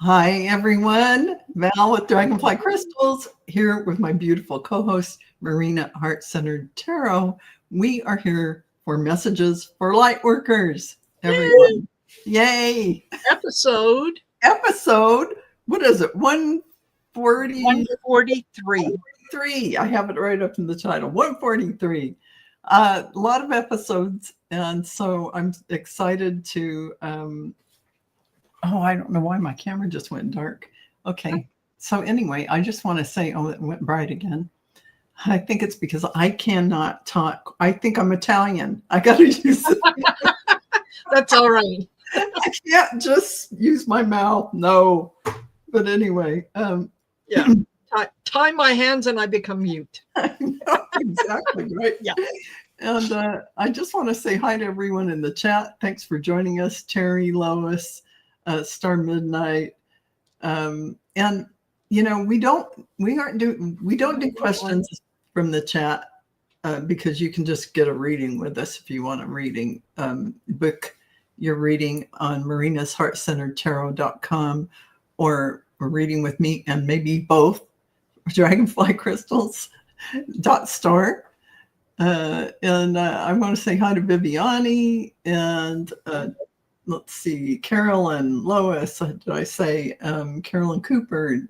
Hi, everyone. Val with Dragonfly Crystals here with my beautiful co-host, Marina Heart-Centered Tarot. We are here for messages for light workers, everyone. Yay! Episode What is it? 143. I have it right up in the title. 143. A lot of episodes, and so I'm excited to I don't know why my camera just went dark. Okay. So anyway, I just want to say, it went bright again. I think it's because I cannot talk. I think I'm Italian. I got to use it. That's all right. I can't just use my mouth. No. But anyway. Yeah. Tie my hands and I become mute. I know, exactly right. Yeah. And I just want to say hi to everyone in the chat. Thanks for joining us, Terry, Lois, Star Midnight, and we don't do questions from the chat because you can just get a reading with us if you want a reading. Book your reading on Marina's heartcenteredtarot.com or a reading with me and maybe both Dragonfly Crystals.store. And I want to say hi to Viviani and let's see, Carolyn, Lois, did I say Carolyn Cooper?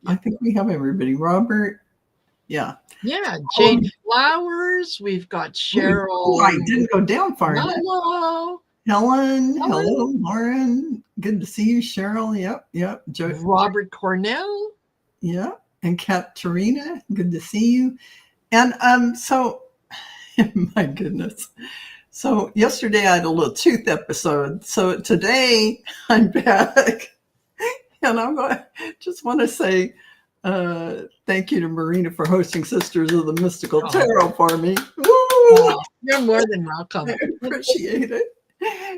I think we have everybody. Robert, yeah. Yeah, Jane Flowers. We've got Cheryl. Oh, I didn't go down far enough. Hello. Helen, hello, Lauren. Good to see you, Cheryl. Yep. Robert Cornell. Yeah, and Katerina. Good to see you. And so, my goodness. So yesterday I had a little tooth episode. So today I'm back, and just want to say thank you to Marina for hosting Sisters of the Mystical Tarot for me. Oh, you're more than welcome. I appreciate it.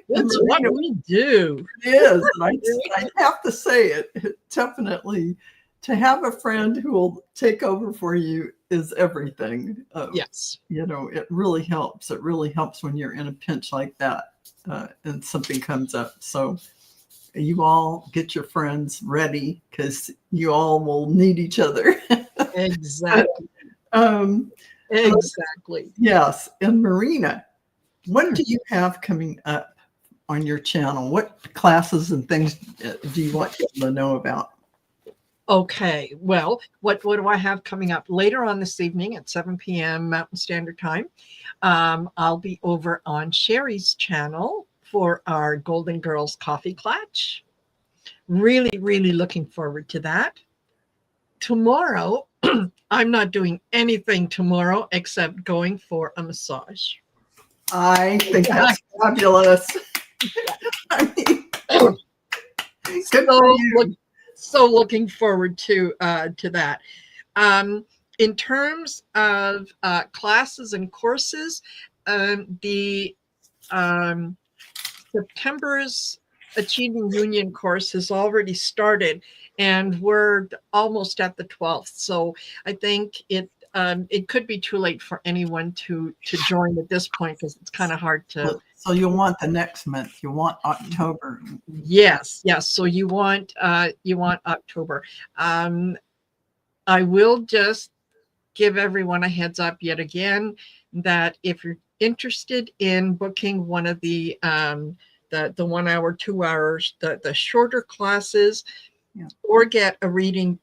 That's what we do. It is. And I have to say it definitely. To have a friend who will take over for you is everything. Yes. It really helps. It really helps when you're in a pinch like that and something comes up. So you all get your friends ready because you all will need each other. Exactly. Exactly. Yes. And Marina, what do you have coming up on your channel? What classes and things do you want people to know about? Okay, well, what do I have coming up later on this evening at 7 p.m. Mountain Standard Time? I'll be over on Sherry's channel for our Golden Girls Coffee Clutch. Really, really looking forward to that. Tomorrow, I'm not doing anything tomorrow except going for a massage. I think that's fabulous. Good for you. So looking forward to that. In terms of classes and courses, the September's Achieving Union course has already started, and we're almost at the 12th. So I think it could be too late for anyone to join at this point because it's kind of hard to. So you'll want the next month. You want October. Yes. So you want October. I will just give everyone a heads up yet again that if you're interested in booking one of the 1 hour, 2 hours, the shorter classes, or get a reading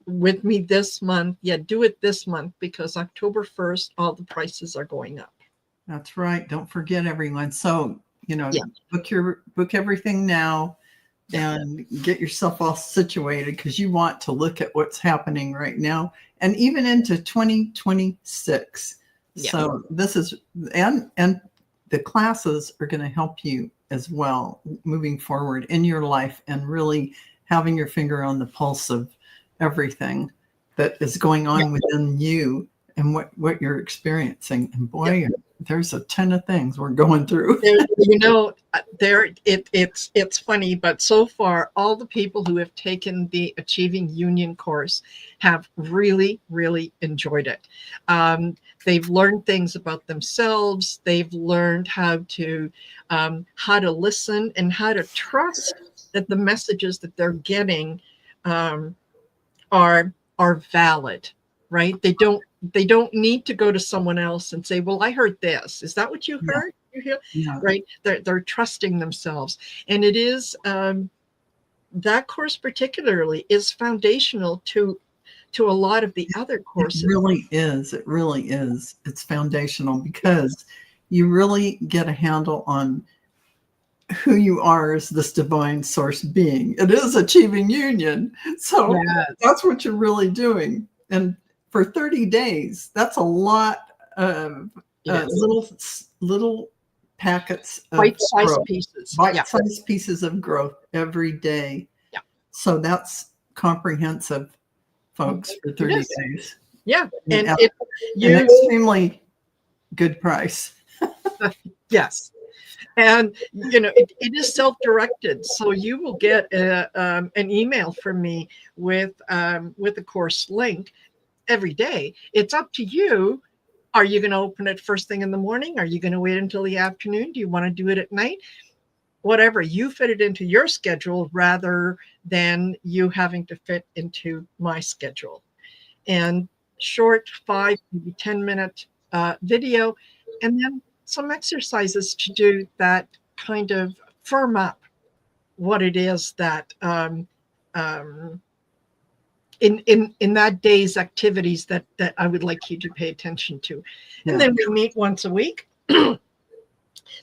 with me this month, do it this month because October 1st, all the prices are going up. That's right. Don't forget, everyone. So, book everything now and get yourself all situated because you want to look at what's happening right now and even into 2026. Yeah. So this is, and the classes are going to help you as well moving forward in your life and really having your finger on the pulse of everything that is going on within you and what you're experiencing. And boy, there's a ton of things we're going through. It's funny, but so far, all the people who have taken the Achieving Union course have really, really enjoyed it. They've learned things about themselves. They've learned how to listen and how to trust that the messages that they're getting are valid, right? They don't need to go to someone else and say, well, I heard this. Is that what you heard? You hear? Yeah. Right? They're trusting themselves. And it is that course particularly is foundational to a lot of the other courses. It really is. It really is. It's foundational because you really get a handle on who you are as this divine source being. It is achieving union. So that's what you're really doing. And for 30 days, that's a lot of little packets of bite-sized pieces. Bite-sized pieces of growth every day. Yeah. So that's comprehensive, folks, for 30 days. Yeah. And an extremely good price. Yes. And, it is self-directed. So you will get an email from me with a course link every day. It's up to you. Are you going to open it first thing in the morning? Are you going to wait until the afternoon? Do you want to do it at night? Whatever, you fit it into your schedule rather than you having to fit into my schedule. And short 5, maybe 10-minute video, and then some exercises to do that kind of firm up what it is that in that day's activities that I would like you to pay attention to. And then we meet once a week,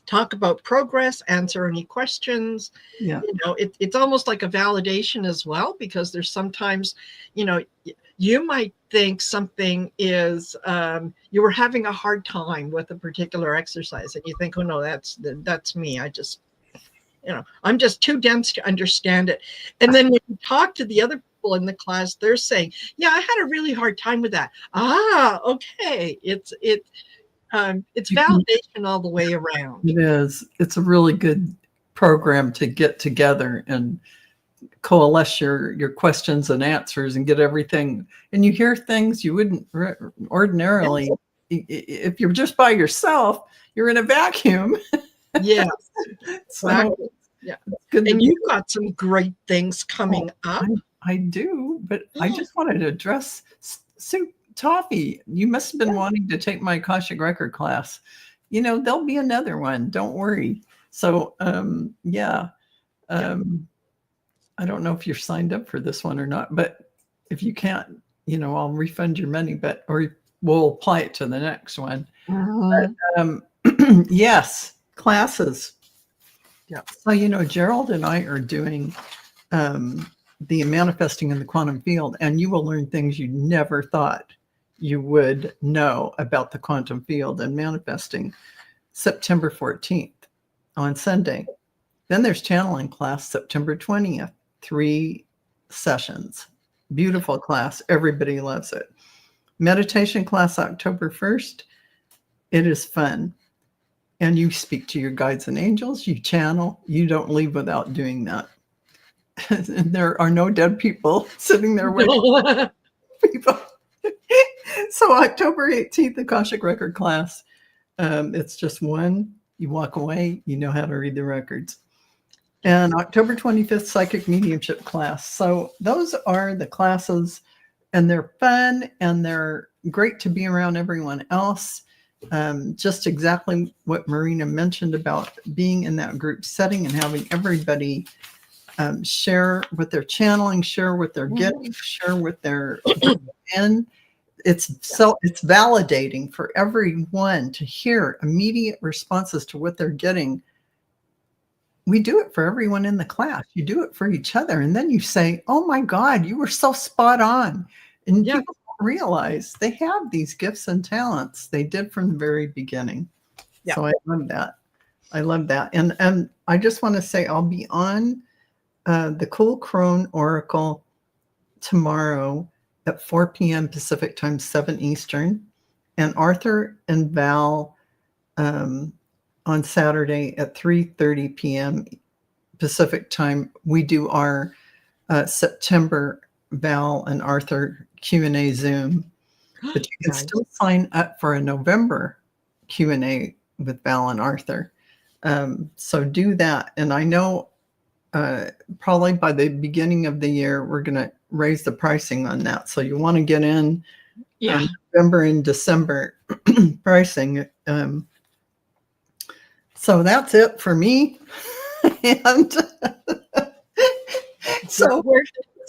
talk about progress, answer any questions. It's almost like a validation as well, because there's sometimes, you might think something is, you were having a hard time with a particular exercise and you think, oh no, that's me. I'm just too dense to understand it. And then when you talk to the other people in the class, they're saying, yeah, I had a really hard time with that. Okay. It's validation all the way around. It is. It's a really good program to get together and coalesce your questions and answers and get everything. And you hear things you wouldn't ordinarily. If you're just by yourself, you're in a vacuum. Yes. So, exactly. Yeah. And you've got some great things coming up. I do, but I just wanted to address Sue Toffee. You must have been wanting to take my Akashic Record class. There'll be another one. Don't worry. So, I don't know if you're signed up for this one or not, but if you can't, I'll refund your money, or we'll apply it to the next one. But, yes, classes. Yeah. So, Gerald and I are doing the manifesting in the quantum field, and you will learn things you never thought you would know about the quantum field and manifesting September 14th on Sunday. Then there's channeling class September 20th, 3 sessions. Beautiful class. Everybody loves it. Meditation class October 1st. It is fun. And you speak to your guides and angels, you channel, you don't leave without doing that. And there are no dead people sitting there waiting. People. So October 18th, Akashic Record class. It's just one. You walk away, you know how to read the records. And October 25th, Psychic Mediumship class. So those are the classes, and they're fun, and they're great to be around everyone else. Just exactly what Marina mentioned about being in that group setting and having everybody share what they're channeling, share what they're getting, share what they're in. It's validating for everyone to hear immediate responses to what they're getting. We do it for everyone in the class. You do it for each other. And then you say, oh my God, you were so spot on. And people don't realize they have these gifts and talents. They did from the very beginning. Yeah. So I love that. I love that. And I just want to say I'll be on the Cool Crone Oracle tomorrow at 4 p.m. Pacific time, 7 Eastern. And Arthur and Val on Saturday at 3:30 p.m. Pacific time. We do our September Val and Arthur Q&A Zoom. But you can still sign up for a November Q&A with Val and Arthur. So do that. And I know probably by the beginning of the year, we're going to raise the pricing on that. So you want to get in November and December pricing. So that's it for me. And so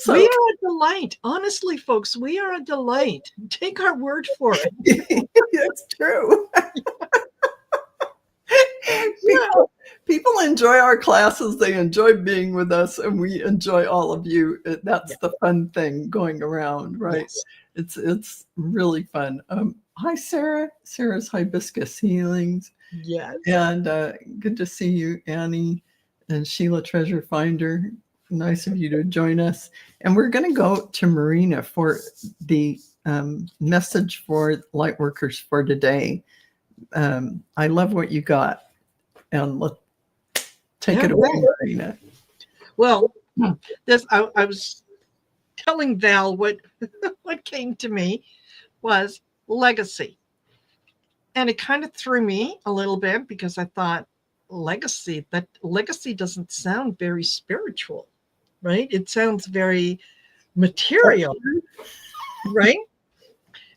we are a delight. Honestly, folks, we are a delight. Take our word for it. It's true. People enjoy our classes. They enjoy being with us, and we enjoy all of you. That's the fun thing going around, right? Yes. It's really fun. Hi, Sarah. Sarah's Hibiscus Healings. Yes. And good to see you, Annie and Sheila Treasure Finder. Nice of you to join us. And we're going to go to Marina for the message for Lightworkers for today. I love what you got. And let's take it away, Marina. Well, I was telling Val what came to me was legacy. And it kind of threw me a little bit because I thought legacy doesn't sound very spiritual, right? It sounds very material, right?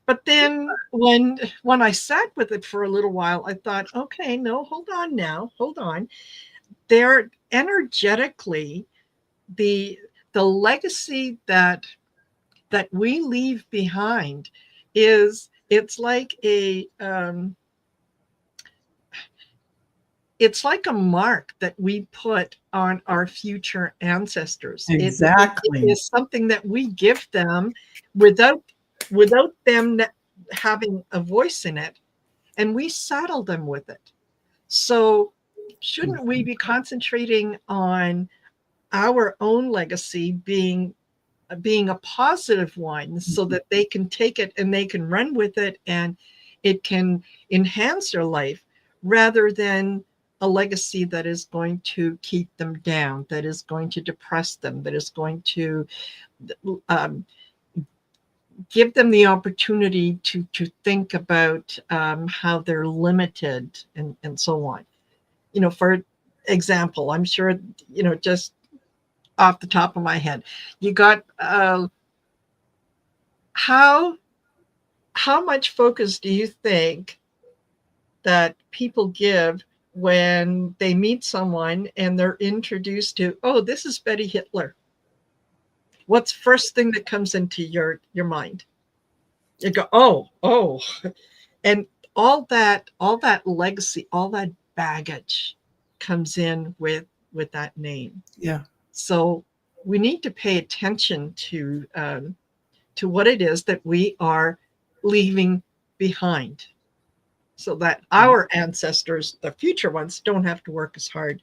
But then when I sat with it for a little while, I thought, okay, no, hold on. They're energetically the legacy that we leave behind it's like a mark that we put on our future ancestors. Exactly. It is something that we give them without them having a voice in it, and we saddle them with it. So shouldn't we be concentrating on our own legacy being a positive one, so that they can take it and they can run with it and it can enhance their life, rather than a legacy that is going to keep them down, that is going to depress them, that is going to give them the opportunity to think about how they're limited and so on. For example, I'm sure, just off the top of my head, you got how much focus do you think that people give when they meet someone and they're introduced to, oh, this is Betty Hitler? What's first thing that comes into your mind? You go, oh, and all that legacy, all that baggage comes in with that name. Yeah. So we need to pay attention to what it is that we are leaving behind, so that our ancestors, the future ones, don't have to work as hard.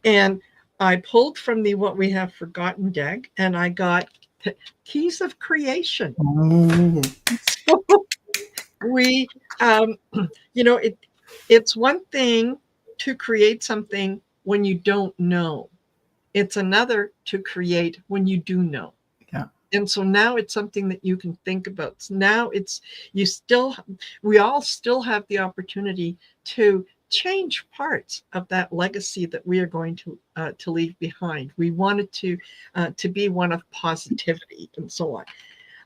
And I pulled from the What We Have Forgotten deck, and I got Keys of Creation. So we, it's one thing to create something when you don't know. It's another to create when you do know. Yeah. And so now it's something that you can think about. So now we all still have the opportunity to change parts of that legacy that we are going to leave behind. We want it to be one of positivity and so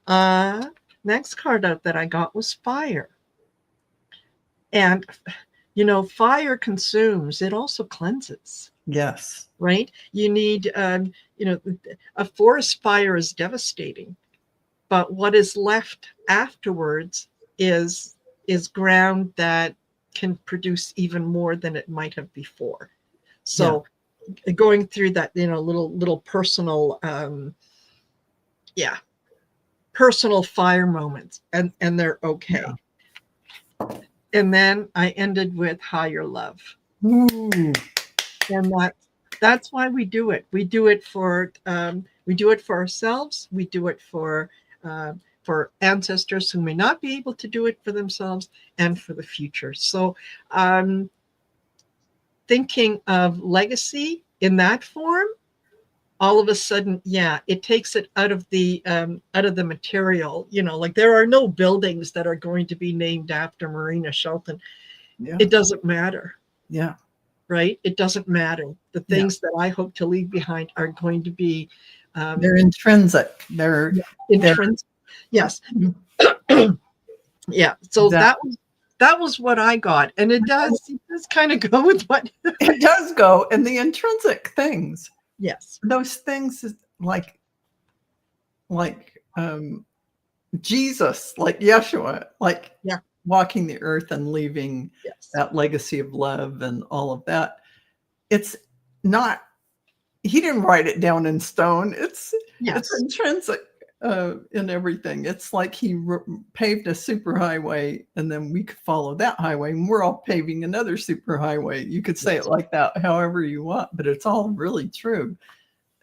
on. Next card out that I got was fire. And, fire consumes, it also cleanses. Yes. Right? You need, a forest fire is devastating, but what is left afterwards is ground that can produce even more than it might have before. So going through that, little personal, personal fire moments, and they're okay. Yeah. And then I ended with higher love. Ooh. And that's why we do it. We do it for ourselves. We do it for ancestors who may not be able to do it for themselves, and for the future. So thinking of legacy in that form, all of a sudden, it takes it out of the material. Like there are no buildings that are going to be named after Marina Shelton. Yeah. It doesn't matter. Yeah. right? It doesn't matter. The things that I hope to leave behind are going to be they're intrinsic. They're intrinsic. Yes. Yeah. So that was what I got. And it does kind of go with what it does go. And the intrinsic things. Yes. Those things like Jesus, like Yeshua, like walking the earth and leaving that legacy of love and all of that. It's not, he didn't write it down in stone. It's intrinsic in everything. It's like he paved a superhighway and then we could follow that highway and we're all paving another superhighway. You could say it like that, however you want, but it's all really true.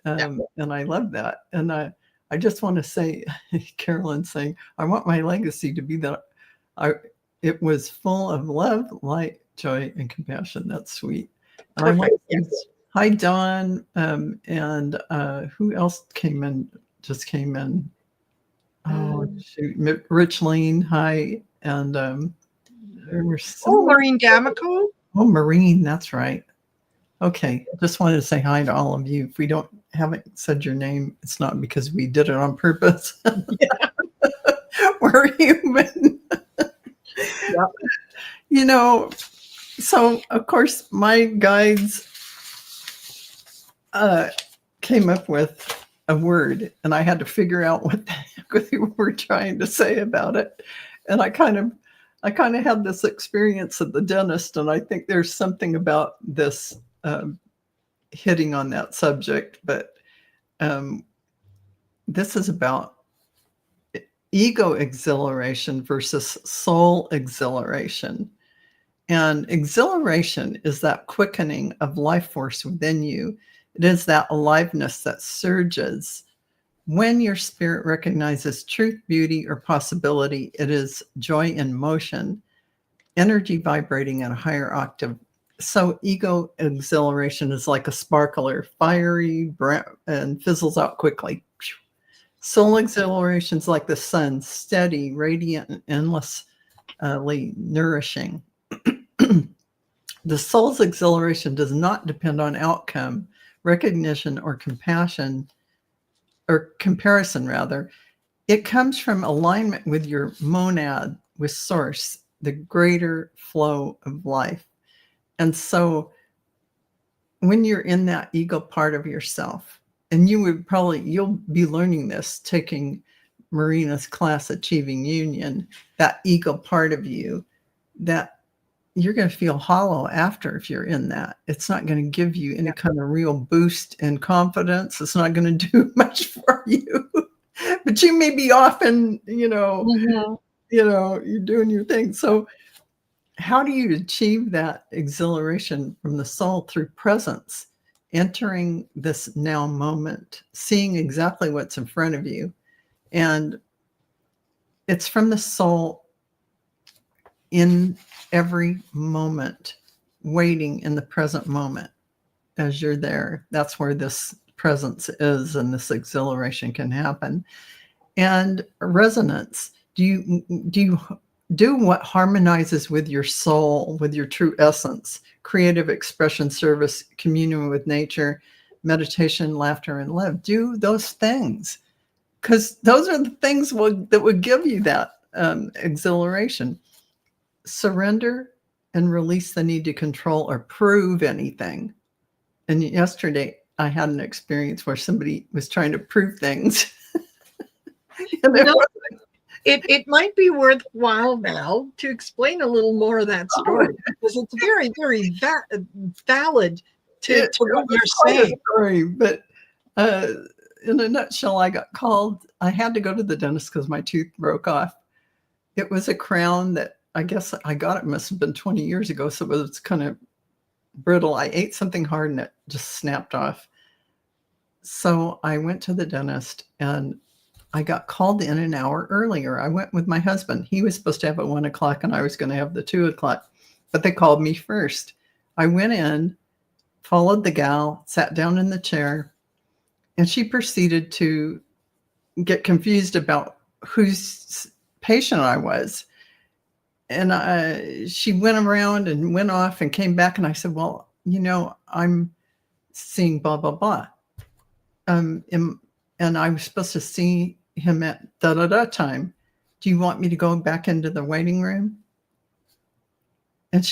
And I love that. And I just want to say, Carolyn saying, I want my legacy to be that it was full of love, light, joy, and compassion. That's sweet. And I want to say, hi, Dawn. And who else just came in? Oh, shoot. Rich Lane, hi. And there were Maureen D'Amico. Oh, Marine, that's right. Okay, just wanted to say hi to all of you. If we haven't said your name, it's not because we did it on purpose. We're human. You know, so of course my guides came up with a word and I had to figure out what the heck they were trying to say about it. And I kind of had this experience at the dentist, and I think there's something about this hitting on that subject, but this is about ego exhilaration versus soul exhilaration. And exhilaration is that quickening of life force within you. It is that aliveness that surges when your spirit recognizes truth, beauty, or possibility. It is joy in motion, energy vibrating at a higher octave. So ego exhilaration is like a sparkler, fiery and fizzles out quickly. Soul exhilaration is like the sun, steady, radiant, and endlessly nourishing. The soul's exhilaration does not depend on outcome, recognition, or compassion, or comparison rather. It comes from alignment with your monad, with source, the greater flow of life. And so when you're in that ego part of yourself, and you'll be learning this, taking Marina's class, Achieving Union, that ego part of you, that you're going to feel hollow after if you're in that. It's not going to give you any kind of real boost in confidence. It's not going to do much for you. But you may be off and, you're doing your thing. So how do you achieve that exhilaration from the soul? Through presence, entering this now moment, seeing exactly what's in front of you. And it's from the soul in every moment, waiting in the present moment as you're there. That's where this presence is, and this exhilaration can happen. And resonance. Do you do what harmonizes with your soul, with your true essence? Creative expression, service, communion with nature, meditation, laughter, and love. Do those things, because those are the things that would give you that exhilaration. Surrender and release the need to control or prove anything. And yesterday I had an experience where somebody was trying to prove things. It might be worthwhile now to explain a little more of that story, because it's very, very valid to what you're saying. Story, but in a nutshell, I got called. I had to go to the dentist because my tooth broke off. It was a crown that I guess I got. It must have been 20 years ago, so it was kind of brittle. I ate something hard and it just snapped off. So I went to the dentist and I got called in an hour earlier. I went with my husband. He was supposed to have at 1 o'clock and I was going to have the 2 o'clock, but they called me first. I went in, followed the gal, sat down in the chair, and she proceeded to get confused about whose patient I was. And she went around and went off and came back. And I said, well, I'm seeing blah, blah, blah. And I was supposed to see him at da-da-da time. Do you want me to go back into the waiting room? And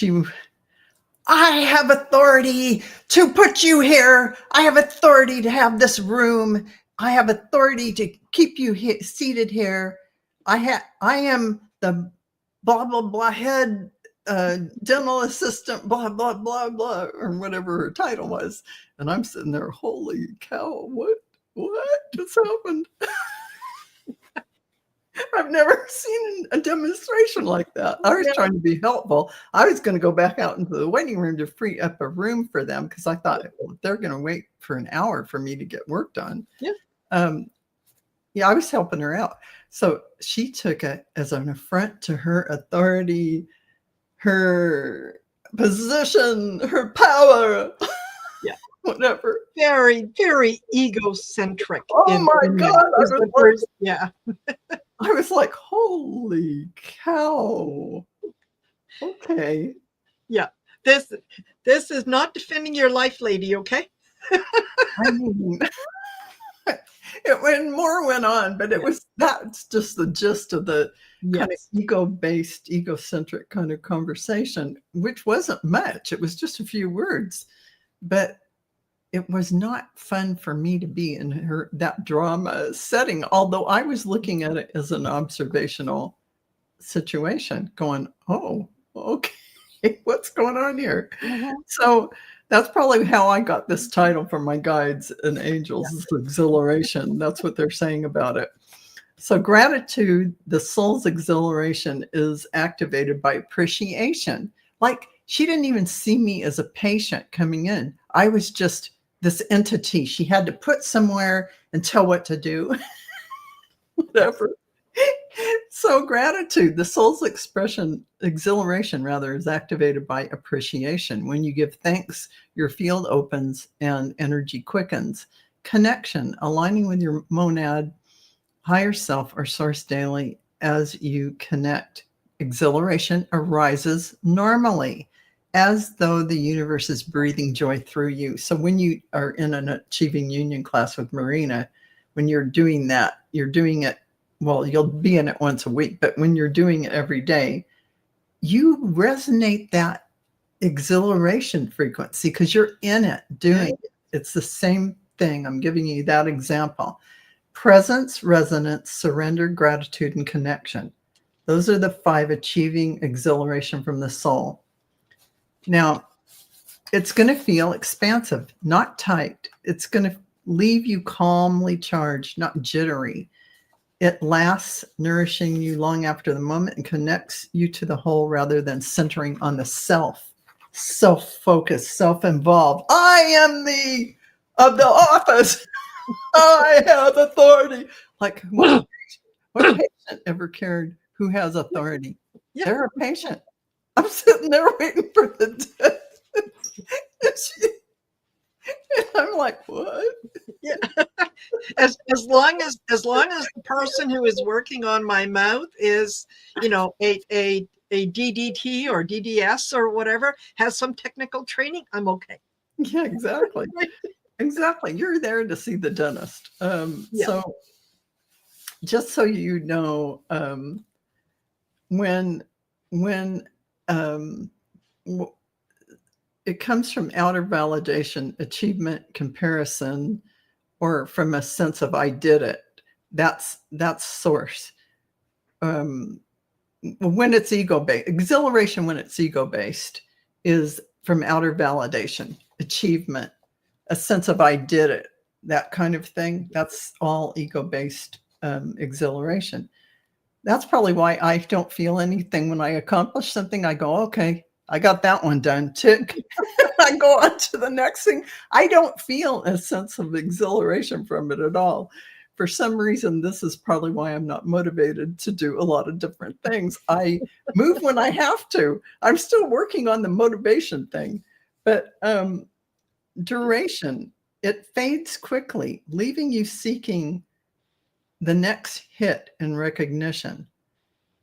I have authority to put you here. I have authority to have this room. I have authority to keep you seated here. I am the blah, blah, blah head dental assistant, blah, blah, blah, blah, or whatever her title was. And I'm sitting there, holy cow, what just happened? I've never seen a demonstration like that. I was trying to be helpful. I was going to go back out into the waiting room to free up a room for them because I thought, well, they're going to wait for an hour for me to get work done. Yeah. I was helping her out. So she took it as an affront to her authority, her position, her power. Yeah. Whatever. Very, very egocentric. Oh my God. Yeah. I was like, holy cow. Okay. Yeah. This is not defending your life, lady, okay? I mean, more went on, but that's just the gist of the kind of ego-based, egocentric kind of conversation, which wasn't much. It was just a few words, but it was not fun for me to be in that drama setting, although I was looking at it as an observational situation going, oh, okay, what's going on here? Mm-hmm. So that's probably how I got this title from my guides and angels, exhilaration. That's what they're saying about it. So gratitude, the soul's exhilaration, is activated by appreciation. Like, she didn't even see me as a patient coming in. I was just this entity she had to put somewhere and tell what to do. Whatever. So gratitude, the soul's exhilaration rather, is activated by appreciation. When you give thanks, your field opens and energy quickens. Connection, aligning with your monad, higher self, or source daily as you connect. Exhilaration arises normally, as though the universe is breathing joy through you. So when you are in an Achieving Union class with Marina, when you're doing that, you're doing it, well, you'll be in it once a week, but when you're doing it every day, you resonate that exhilaration frequency because you're in it doing it. It's the same thing. I'm giving you that example. Presence, resonance, surrender, gratitude, and connection. Those are the 5 achieving exhilaration from the soul. Now, it's going to feel expansive, not tight. It's going to leave you calmly charged, not jittery. It lasts, nourishing you long after the moment, and connects you to the whole rather than centering on the self-focused, self-involved. I am of the office. I have authority. Like, what patient ever cared who has authority? Yeah. They're a patient. I'm sitting there waiting for the test. And I'm like, what? Yeah. As long as the person who is working on my mouth is, a DDT or DDS or whatever, has some technical training, I'm okay. Yeah, exactly. Exactly. You're there to see the dentist. So just so you know, when it comes from outer validation, achievement, comparison, or from a sense of I did it, that's source. When it's ego-based, exhilaration when it's ego-based is from outer validation, achievement, a sense of I did it, that kind of thing. That's all ego-based exhilaration. That's probably why I don't feel anything when I accomplish something. I go, okay, I got that one done. Tick. I go on to the next thing. I don't feel a sense of exhilaration from it at all. For some reason, this is probably why I'm not motivated to do a lot of different things. I move when I have to. I'm still working on the motivation thing. But duration, it fades quickly, leaving you seeking the next hit and recognition.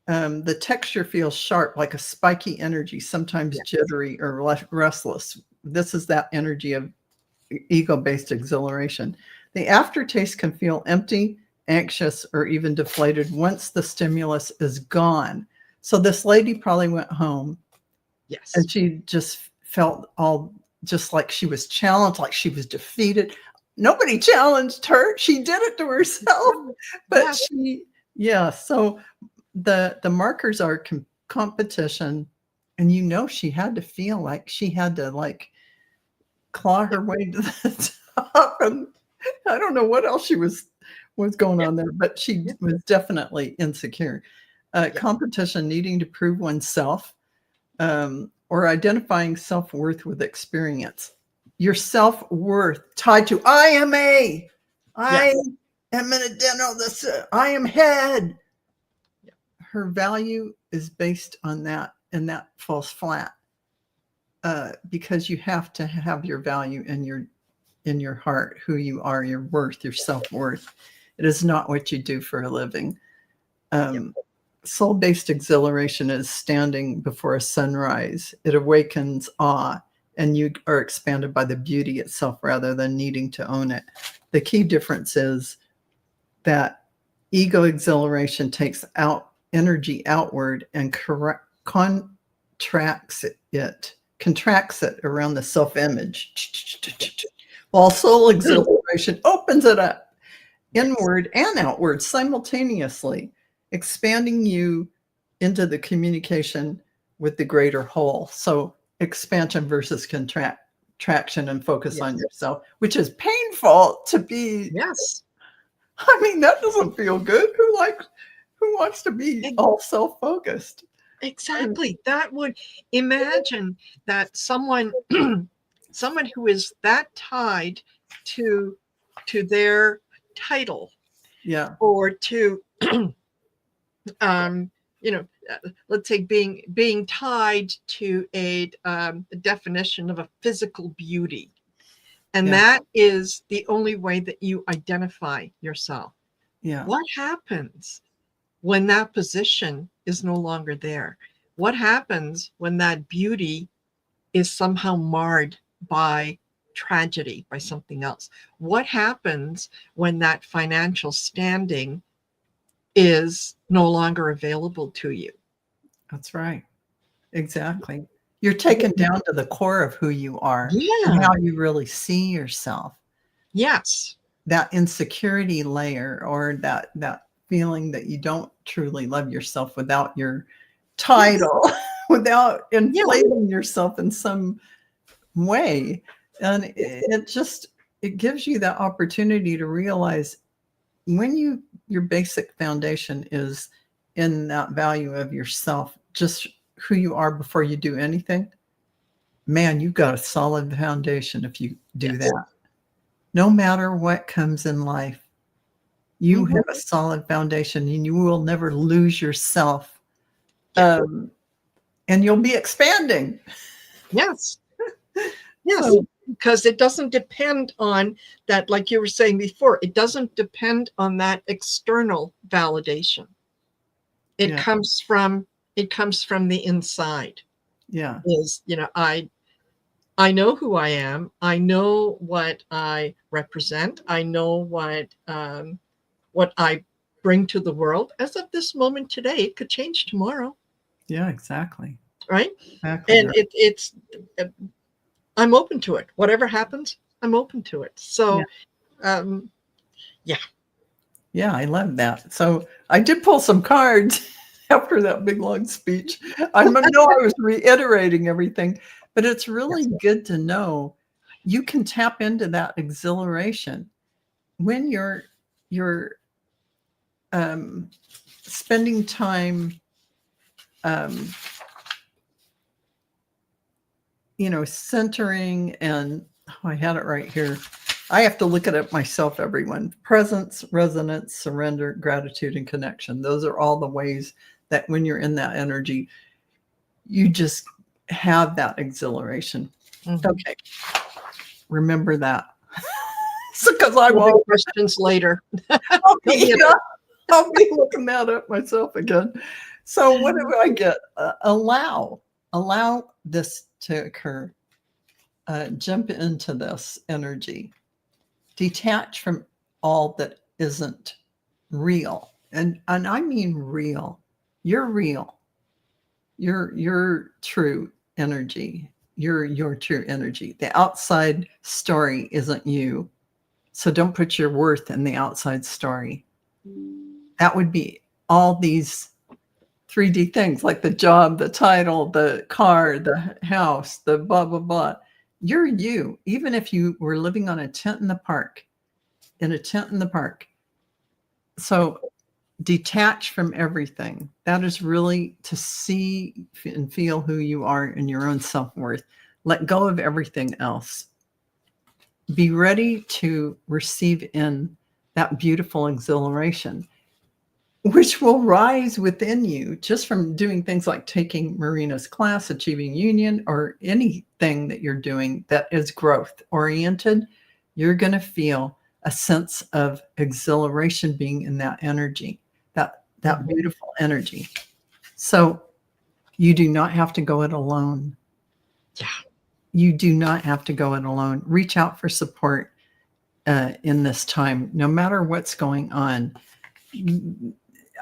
The texture feels sharp, like a spiky energy, sometimes jittery or restless. this is that energy of ego-based exhilaration. The aftertaste can feel empty, anxious, or even deflated once the stimulus is gone. So this lady probably went home Yes. and she just felt all just like she was challenged, like she was defeated. Nobody challenged her. She did it to herself. But so the markers are competition. And she had to feel like she had to like claw her way to the top. And I don't know what else she was going on there, but she was definitely insecure. Competition, needing to prove oneself, or identifying self-worth with experience. Your self-worth tied to I am an identical, I am head. Her value is based on that, and that falls flat. Because you have to have your value in your heart, who you are, your worth, your self-worth. It is not what you do for a living. Soul-based exhilaration is standing before a sunrise. It awakens awe, and you are expanded by the beauty itself rather than needing to own it. The key difference is that ego exhilaration takes out energy outward and contracts it around the self-image, while soul exhilaration opens it up inward and outward simultaneously, expanding you into the communication with the greater whole. So expansion versus contraction, and focus on yourself, which is painful to be. Yes. I mean, that doesn't feel good. Who wants to be all self-focused? Exactly. That would imagine that someone who is that tied to their title, or to let's say being tied to a definition of a physical beauty, and that is the only way that you identify yourself. What happens when that position is no longer there? What happens when that beauty is somehow marred by tragedy, by something else? What happens when that financial standing is no longer available to you? That's right. Exactly. You're taken down to the core of who you are and how you really see yourself. Yes. That insecurity layer, or that feeling that you don't truly love yourself without your title, without inflating yourself in some way. And it gives you that opportunity to realize when your basic foundation is in that value of yourself, just who you are before you do anything, man, you've got a solid foundation if you do that. No matter what comes in life, you have a solid foundation, and you will never lose yourself. And you'll be expanding. Yes. Yes. Because it doesn't depend on that, like you were saying before, it doesn't depend on that external validation. It comes from the inside. I know who I am. I know what I represent. I know what I bring to the world. As of this moment today, it could change tomorrow. Yeah, exactly. Right. Exactly. And it's I'm open to it. Whatever happens, I'm open to it. So, Yeah, I love that. So I did pull some cards after that big long speech. I know I was reiterating everything, but it's really good to know you can tap into that exhilaration when you're spending time centering, and I had it right here. I have to look at it myself, everyone. Presence, resonance, surrender, gratitude, and connection. Those are all the ways that when you're in that energy, you just have that exhilaration. Okay. Remember that. Because I won't. Questions later. I'll be looking that up myself again. So what do I get? Allow this to occur. jump into this energy. Detach from all that isn't real. And I mean real. You're real. You're true energy. You're your true energy. The outside story isn't you. So don't put your worth in the outside story. That would be all these 3D things like the job, the title, the car, the house, the blah, blah, blah. You're you, even if you were living on a tent in the park, So detach from everything. That is really to see and feel who you are and your own self-worth. Let go of everything else. Be ready to receive in that beautiful exhilaration, which will rise within you just from doing things like taking Marina's class, Achieving Union, or anything that you're doing that is growth oriented. You're going to feel a sense of exhilaration being in that energy, that beautiful energy. So you do not have to go it alone. Yeah. You do not have to go it alone. Reach out for support in this time, no matter what's going on.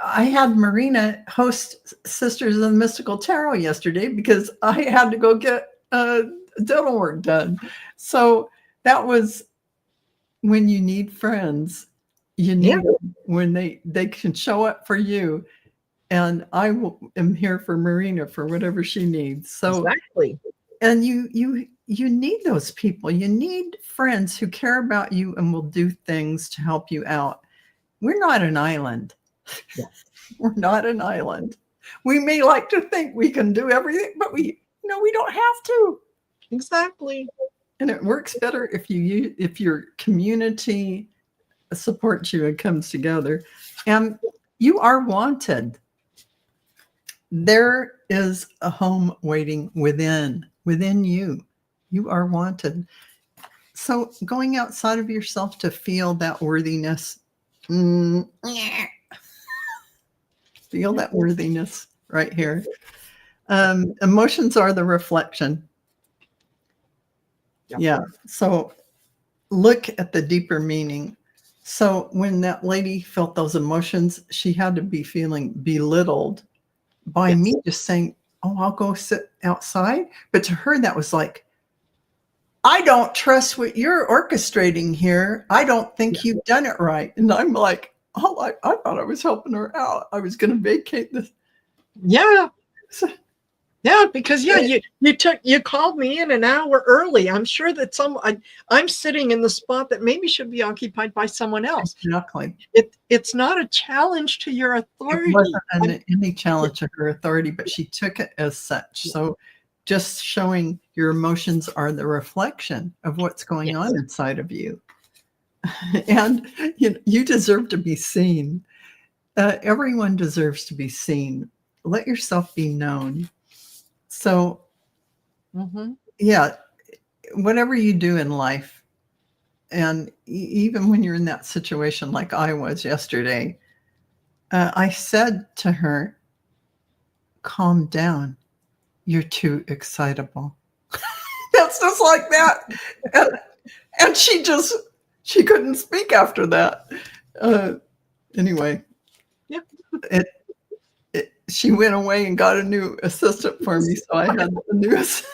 I had Marina host Sisters of the Mystical Tarot yesterday because I had to go get dental work done. So that was when you need friends, you need them when they can show up for you. And I am here for Marina for whatever she needs. So exactly. And you need those people. You need friends who care about you and will do things to help you out. We're not an island. Yes. We're not an island. We may like to think we can do everything, but we don't have to. Exactly. And it works better if your community supports you and comes together. And you are wanted. There is a home waiting within you. You are wanted. So going outside of yourself to feel that worthiness, feel that worthiness right here. Emotions are the reflection. Yeah. So look at the deeper meaning. So when that lady felt those emotions, she had to be feeling belittled by me just saying, oh, I'll go sit outside. But to her, that was like, I don't trust what you're orchestrating here. I don't think you've done it right. And I'm like, oh, I thought I was helping her out. I was going to vacate this. Yeah. Yeah, because you called me in an hour early. I'm sure that I'm sitting in the spot that maybe should be occupied by someone else. Exactly. It's not a challenge to your authority. It wasn't any challenge to her authority, but she took it as such. So just showing your emotions are the reflection of what's going on inside of you. And you deserve to be seen. Everyone deserves to be seen. Let yourself be known. So, yeah, whatever you do in life, and even when you're in that situation like I was yesterday, I said to her, calm down. You're too excitable. That's just like that. And she couldn't speak after that. Anyway, she went away and got a new assistant for me. So I had a new assistant.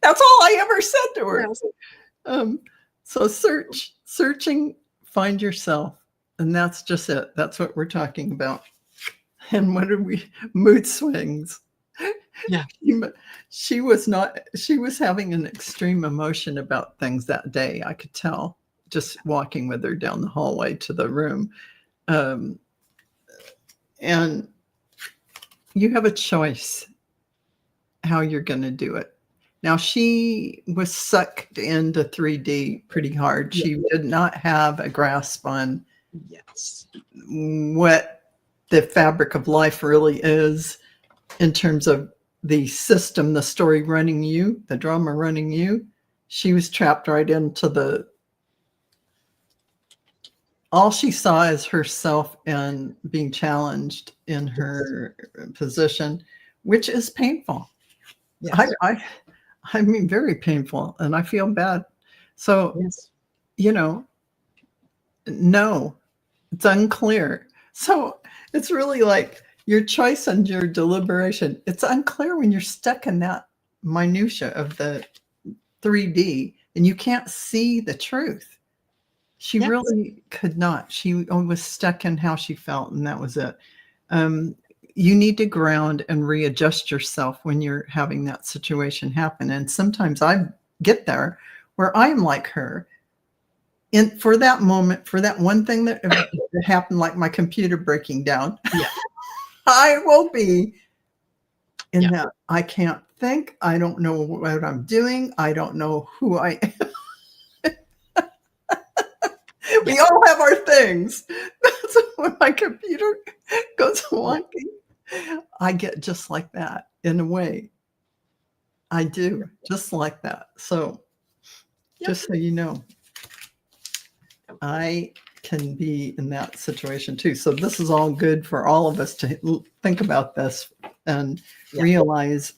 That's all I ever said to her. So searching, find yourself. And that's just it. That's what we're talking about. And what are mood swings? Yeah. She was having an extreme emotion about things that day. I could tell just walking with her down the hallway to the room. And you have a choice how you're going to do it. Now, she was sucked into 3D pretty hard. She did not have a grasp on what the fabric of life really is in terms of the system, the story running you, the drama running you. She was trapped right into all she saw is herself and being challenged in her position, which is painful. Yes. I mean, very painful, and I feel bad. So, Yes. you know, no, it's unclear. So it's really like your choice and your deliberation. It's unclear when you're stuck in that minutia of the 3D and you can't see the truth. She Yes. really could not. She was stuck in how she felt, and that was it. Um, you need to ground and readjust yourself when you're having that situation happen. And sometimes I get there where I'm like her. And for that moment, for that one thing that happened, like my computer breaking down, Yeah. I will be in Yeah. that. I can't think. I don't know what I'm doing. I don't know who I am. We all have our things. So when my computer goes wonky, I get just like that in a way. I do, just like that. So just so you know, I can be in that situation too. So this is all good for all of us to think about this and realize,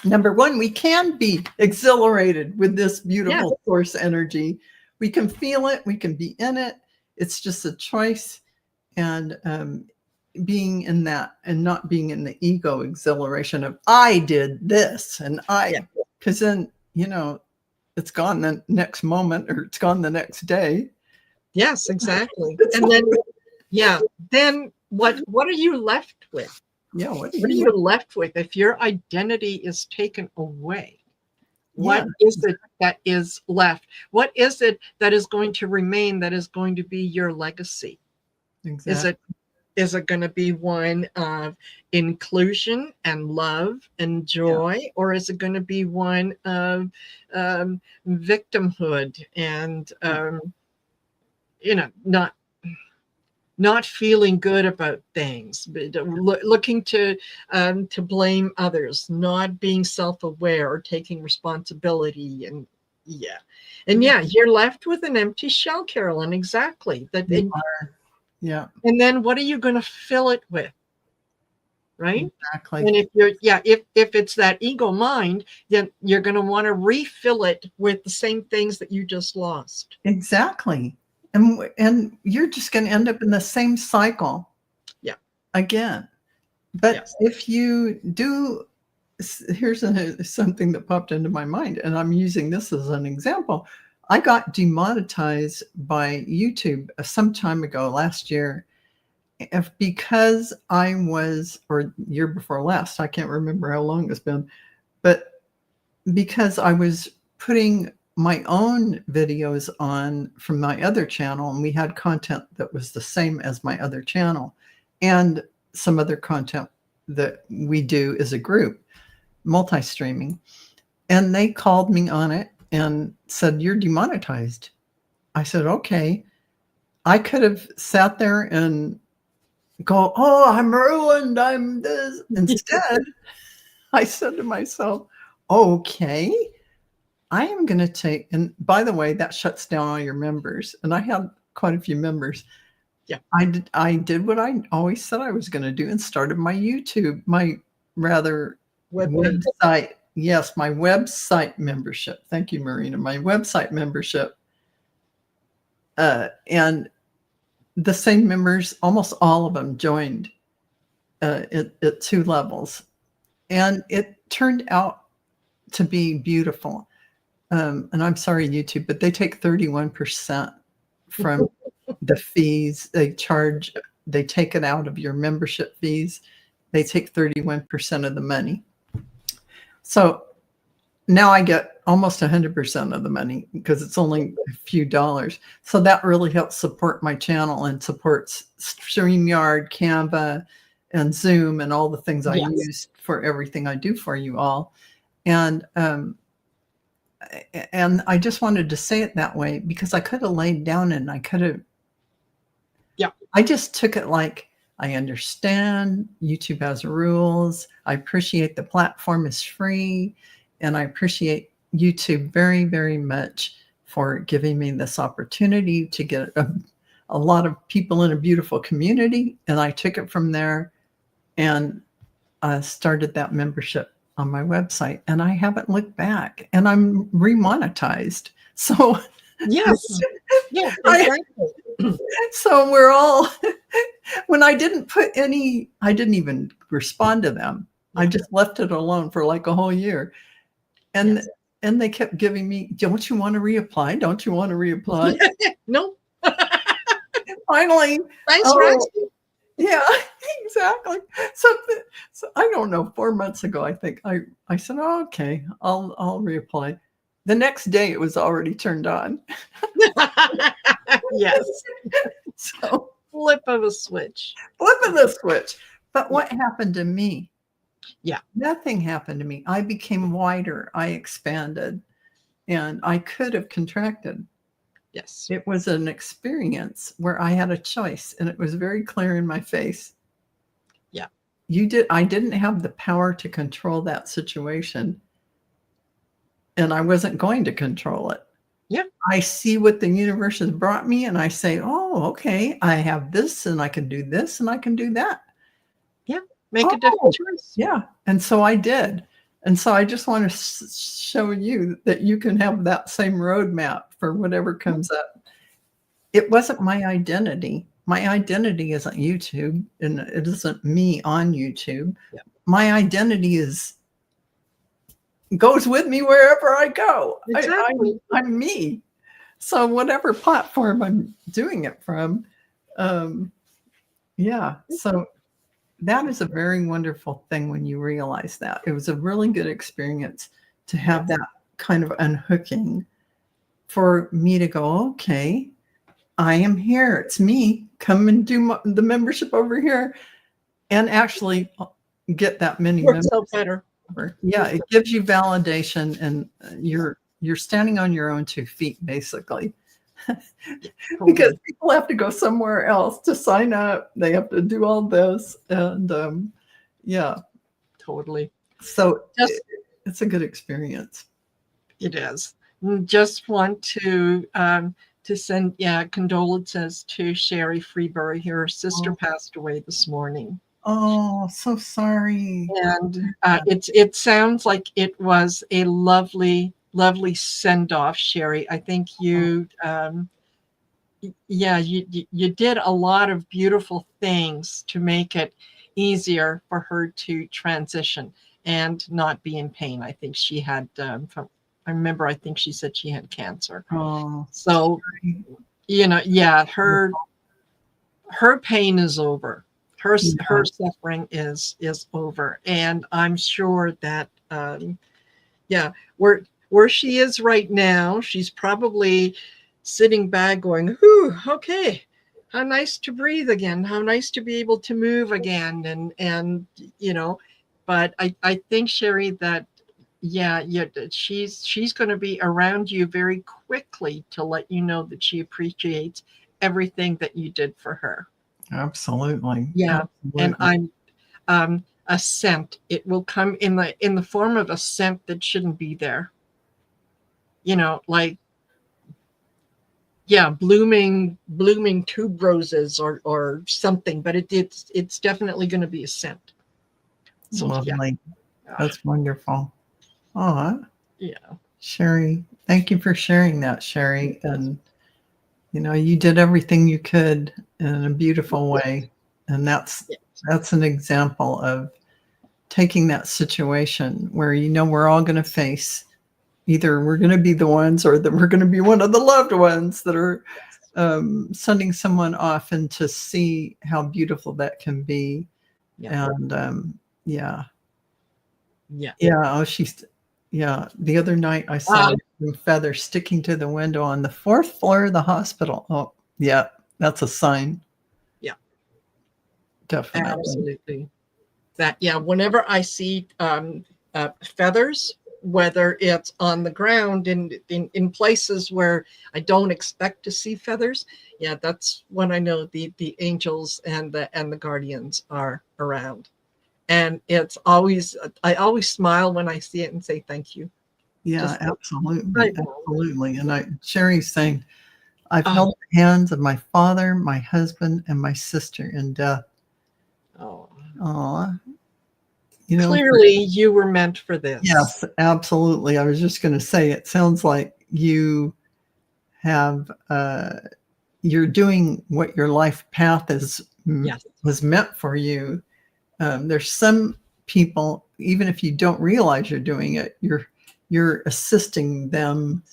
number one, we can be exhilarated with this beautiful source energy. We can feel it. We can be in it. It's just a choice. And being in that and not being in the ego exhilaration of I did this and because then, it's gone the next moment or it's gone the next day. Yes, exactly. And then what are you left with? Yeah. What are you left with if your identity is taken away? What is it that is left? What is it that is going to remain, that is going to be your legacy? Exactly. Is it going to be one of inclusion and love and joy, or is it going to be one of victimhood and not feeling good about things, but looking to blame others, not being self-aware or taking responsibility, and you're left with an empty shell, Carolyn. Exactly. Yeah. And then what are you going to fill it with? Right? Exactly. And if it's that ego mind, then you're going to want to refill it with the same things that you just lost. Exactly. And you're just going to end up in the same cycle. Yeah. Again. But if you do, here's something that popped into my mind, and I'm using this as an example. I got demonetized by YouTube some time ago, last year, because I was, or year before last, I can't remember how long it's been, but because I was putting my own videos on from my other channel, and we had content that was the same as my other channel and some other content that we do as a group, multi-streaming. And they called me on it and said, "You're demonetized." I said, "Okay." I could have sat there and go, "Oh, I'm ruined. I'm this." Instead, I said to myself, "Okay, I am going to take," and by the way, that shuts down all your members. And I have quite a few members. Yeah. I did what I always said I was going to do and started my YouTube, my rather website. Yes, my website membership. Thank you, Marina. My website membership. And the same members, almost all of them joined at 2 levels. And it turned out to be beautiful. And I'm sorry, YouTube, but they take 31% from the fees they charge. They take it out of your membership fees. They take 31% of the money. So now I get almost 100% of the money because it's only a few dollars. So that really helps support my channel and supports StreamYard, Canva, and Zoom, and all the things I use for everything I do for you all. And I just wanted to say it that way because I could have laid down and I could have. Yeah. I just took it like, I understand YouTube has rules. I appreciate the platform is free. And I appreciate YouTube very, very much for giving me this opportunity to get a lot of people in a beautiful community. And I took it from there and started that membership on my website, and I haven't looked back, and I'm remonetized. So Yes. Yeah, I, exactly. so we're all, when I didn't even respond to them. I just left it alone for like a whole year. And Yes. and they kept giving me, don't you want to reapply? Don't you want to reapply? No. Finally, Thanks for asking. yeah, exactly. So, so I don't know, 4 months ago, I think I said, oh, okay, I'll reapply. The next day it was already turned on. Yes. So Flip of a switch. flipping the switch. But what happened to me? Yeah. Nothing happened to me. I became wider. I expanded, and I could have contracted. Yes. It was an experience where I had a choice, and it was very clear in my face. Yeah. I didn't have the power to control that situation, and I wasn't going to control it. Yeah. I see what the universe has brought me, and I say, oh, okay, I have this, and I can do this, and I can do that. Yeah. Make a different choice. Yeah. And so I did. And so I just want to show you that you can have that same roadmap for whatever comes up. It wasn't my identity. My identity isn't YouTube, and it isn't me on YouTube. Yeah. My identity goes with me wherever I go. Exactly. I'm me. So whatever platform I'm doing it from, yeah. So that is a very wonderful thing when you realize that. It was a really good experience to have that kind of unhooking for me to go, okay, I am here. It's me. Come and do the membership over here, and actually get that many Works members. out better. Yeah, it gives you validation, and you're standing on your own 2 feet, basically. Because people have to go somewhere else to sign up. They have to do all this, and yeah, Totally. so it's a good experience. It is. Just want to send condolences to Sherry Freebury. Her sister passed away this morning. Oh, so sorry. And it sounds like it was a lovely send off, Sherry. I think you you did a lot of beautiful things to make it easier for her to transition and not be in pain. I think she had I think she said she had cancer. Oh, so her pain is over. Her suffering is over, and I'm sure that where she is right now, she's probably sitting back going, "Whew, okay, how nice to breathe again, how nice to be able to move again." And but I think, Sherry, that she's going to be around you very quickly to let you know that she appreciates everything that you did for her. Absolutely. Yeah. Absolutely. And a scent, it will come in the form of a scent that shouldn't be there. Like blooming tuberoses or something, but it's definitely going to be a scent. So Lovely. That's wonderful. Oh, yeah. Sherry, thank you for sharing that, Sherry. And you did everything you could in a beautiful way. And that's an example of taking that situation where we're all going to face, either we're going to be the ones, or that we're going to be one of the loved ones that are sending someone off, and to see how beautiful that can be. And the other night I saw a feather sticking to the window on the 4th floor of the hospital. Oh yeah, that's a sign. Yeah, definitely. Absolutely. That whenever I see feathers, whether it's on the ground in places where I don't expect to see feathers, that's when I know the angels and the guardians are around. And I always smile when I see it and say thank you. Yeah, absolutely. Absolutely. And Sherry's saying, I've held the hands of my father, my husband, and my sister in death. Oh. Aw. clearly you were meant for this. Yes, absolutely. I was just going to say, it sounds like you have, you're doing what your life path is, was meant for you. There's some people, even if you don't realize you're doing it, you're assisting them,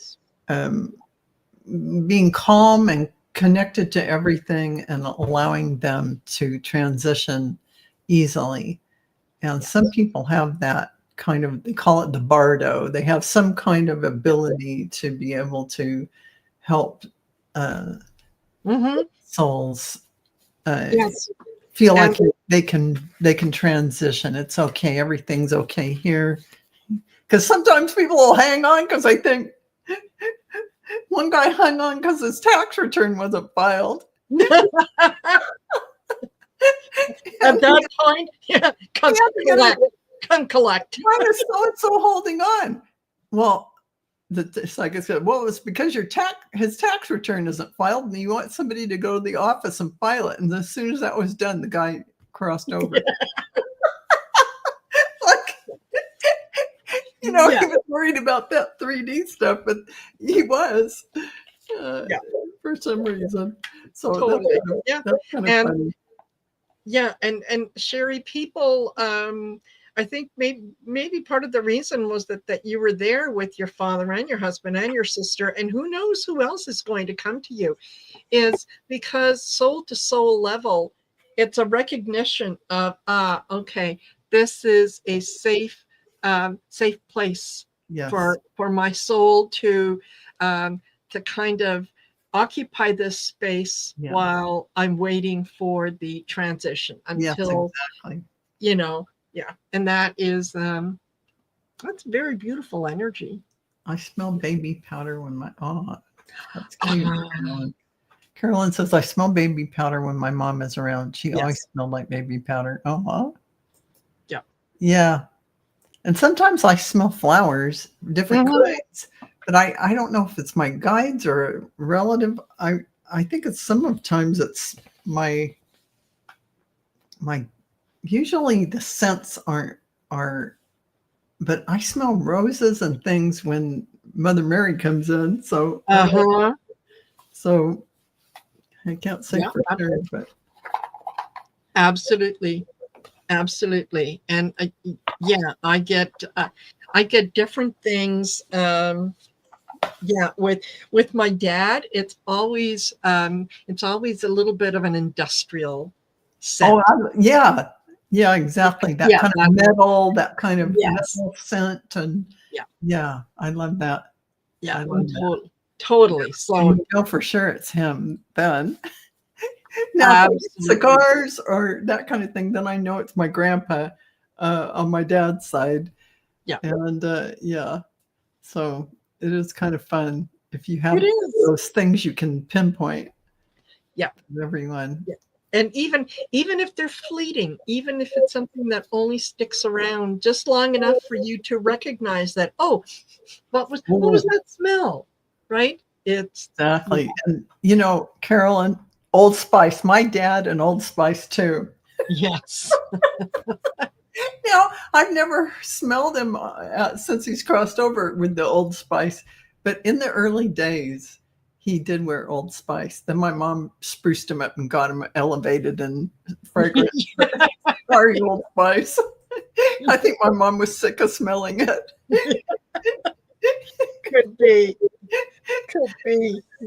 being calm and connected to everything and allowing them to transition easily. And some people have that kind of, they call it the bardo. They have some kind of ability to be able to help souls feel like they can transition. It's okay. Everything's okay here. Because sometimes people will hang on because I think one guy hung on because his tax return wasn't filed. At that point, come collect. Why is so-and-so holding on? Well, like I said, well, it's because his tax return isn't filed, and you want somebody to go to the office and file it. And as soon as that was done, the guy crossed over. He was worried about that 3D stuff, but he was for some reason. So totally. that's kind of funny. Yeah, and Sherry, people, I think maybe part of the reason was that you were there with your father and your husband and your sister, and who knows who else is going to come to you, is because soul to soul level, it's a recognition of, okay, this is a safe place for my soul to kind of occupy this space while I'm waiting for the transition until, and that is, that's very beautiful energy. I smell baby powder when that's cute. Carolyn says, I smell baby powder when my mom is around. She always smelled like baby powder. Yeah. And sometimes I smell flowers, different kinds, but I don't know if it's my guides or a relative. I think it's sometimes it's my usually the scents aren't, but I smell roses and things when Mother Mary comes in. So, so I can't say for sure, but. Absolutely. And I get different things. With my dad, it's always a little bit of an industrial scent. Yeah, exactly. That kind of metal, that kind of metal scent, and I love that. Yeah, totally. So you know for sure it's him then. Now, cigars or that kind of thing, then I know it's my grandpa on my dad's side. Yeah. And so it is kind of fun if you have those things you can pinpoint. Yeah. Everyone. Yeah. And even if they're fleeting, even if it's something that only sticks around just long enough for you to recognize that, what was that smell? Right? It's exactly. And Carolyn, Old Spice, my dad and Old Spice too. Yes. I've never smelled him since he's crossed over with the Old Spice, but in the early days, he did wear Old Spice. Then my mom spruced him up and got him elevated and fragrant. Sorry, Old Spice. I think my mom was sick of smelling it. Could be,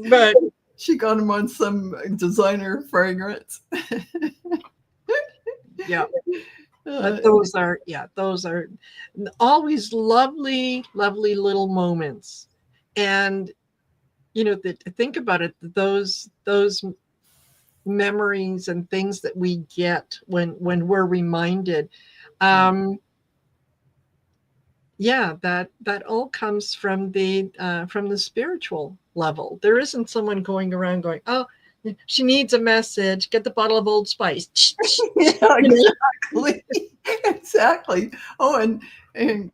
but she got him on some designer fragrance. Yeah. But those are always lovely little moments. And think about it, those memories and things that we get when we're reminded, that all comes from the spiritual level. There isn't someone going around going, oh, she needs a message, get the bottle of Old Spice. Yeah, exactly. Oh, and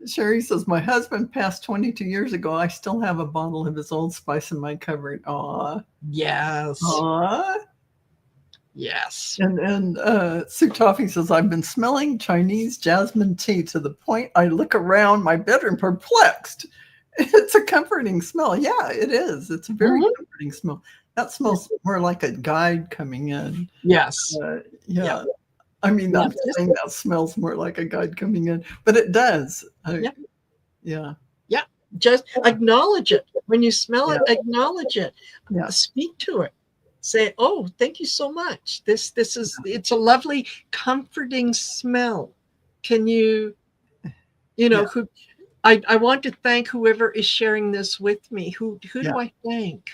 Sherry says, my husband passed 22 years ago. I still have a bottle of his Old Spice in my cupboard. Aw. Yes. Aw. Yes. And Sue Toffee says, I've been smelling Chinese jasmine tea to the point I look around my bedroom perplexed. It's a comforting smell. Yeah, it is. It's a very comforting smell. That smells more like a guide coming in. Yes. Yeah. I mean, I'm saying that smells more like a guide coming in, but it does. Yeah. Just acknowledge it. When you smell it, acknowledge it. Yeah. Speak to it. Say, oh, thank you so much. It's a lovely, comforting smell. Can you I want to thank whoever is sharing this with me. Who do I thank?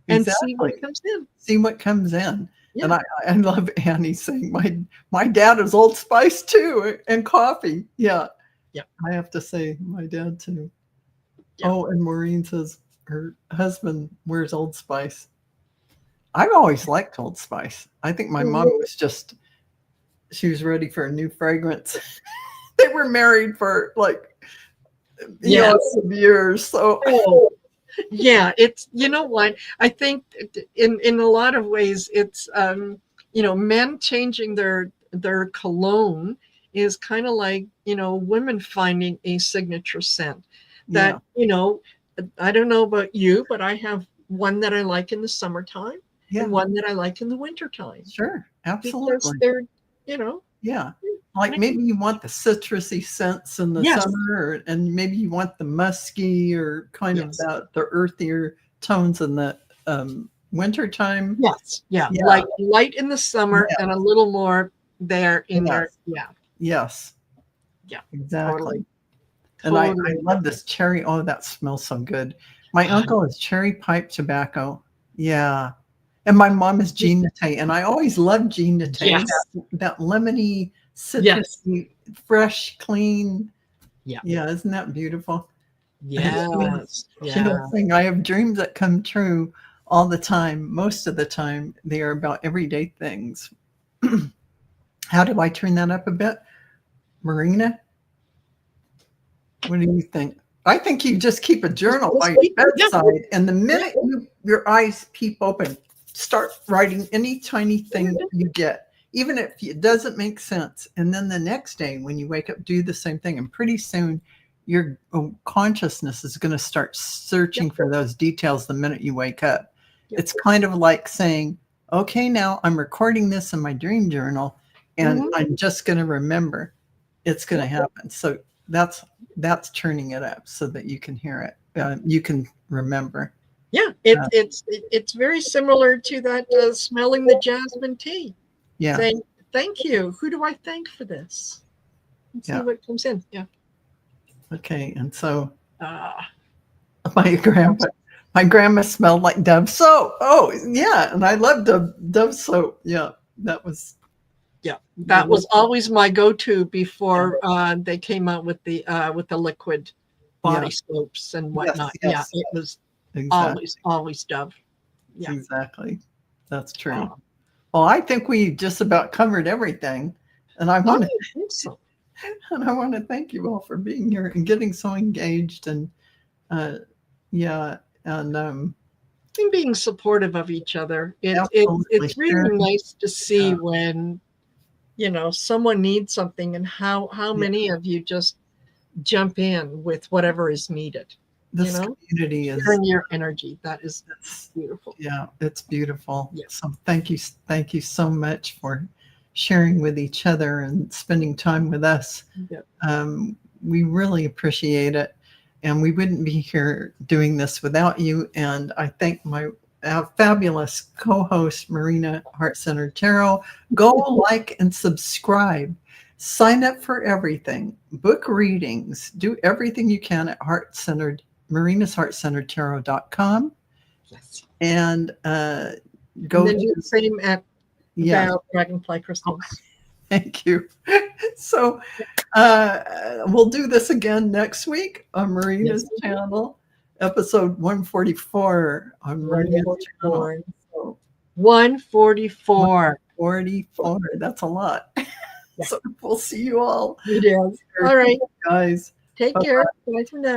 And see what comes in. See what comes in. Yeah. And I love Annie saying, my dad is Old Spice too, and coffee. Yeah. Yeah. I have to say my dad too. Yeah. Oh, and Maureen says her husband wears Old Spice. I've always liked Old Spice. I think my mom she was ready for a new fragrance. They were married for like years. So yeah, it's, you know what, I think in a lot of ways it's men changing their cologne is kind of like women finding a signature scent that I don't know about you, but I have one that I like in the summertime and one that I like in the wintertime. Sure, absolutely. Because they're like maybe you want the citrusy scents in the summer, and maybe you want the musky or kind of the earthier tones in the wintertime. Like light in the summer and a little more there in there. Exactly. Totally. And I love this cherry. Oh, that smells so good. My uncle is cherry pipe tobacco. Yeah. And my mom is Jean Naté, and I always loved Jean Naté. That lemony, citrusy, fresh, clean. Yeah, isn't that beautiful? Yes. Thing. I have dreams that come true all the time. Most of the time, they are about everyday things. How do I turn that up a bit, Marina? What do you think? I think you just keep a journal by your bedside, and the minute your eyes peep open, start writing any tiny thing that you get, even if it doesn't make sense. And then the next day when you wake up, do the same thing. And pretty soon your consciousness is going to start searching for those details the minute you wake up. It's kind of like saying, okay, now I'm recording this in my dream journal, and I'm just going to remember. It's going to happen. So that's turning it up so that you can hear it. You can remember. Yeah, it's very similar to that smelling the jasmine tea. Yeah. Saying, thank you. Who do I thank for this? Let's see what comes in. Yeah. Okay. And so my grandma smelled like Dove soap. Oh, yeah. And I loved Dove soap. Yeah. That was always my go-to before they came out with the liquid body soaps and whatnot. It was always Dove. Yeah, exactly. That's true. Well, I think we just about covered everything, and I want to thank you all for being here and getting so engaged, and being supportive of each other. It's really nice to see when someone needs something, and how many of you just jump in with whatever is needed. This community is sharing your energy. That's beautiful. Yeah, it's beautiful. Yeah. So thank you so much for sharing with each other and spending time with us. Yeah. We really appreciate it, and we wouldn't be here doing this without you. And I thank my fabulous co-host, Marina, Heart Centered Tarot. Go like and subscribe. Sign up for everything. Book readings. Do everything you can at Marina's HeartCenteredTarot.com. Yes. And go and then do the same at Dragonfly crystals. Thank you. So we'll do this again next week on Marina's channel, episode 144 on Marina's channel. So 144. 144. That's a lot. So we'll see you all. It is. All right, guys. Take care. Bye for now.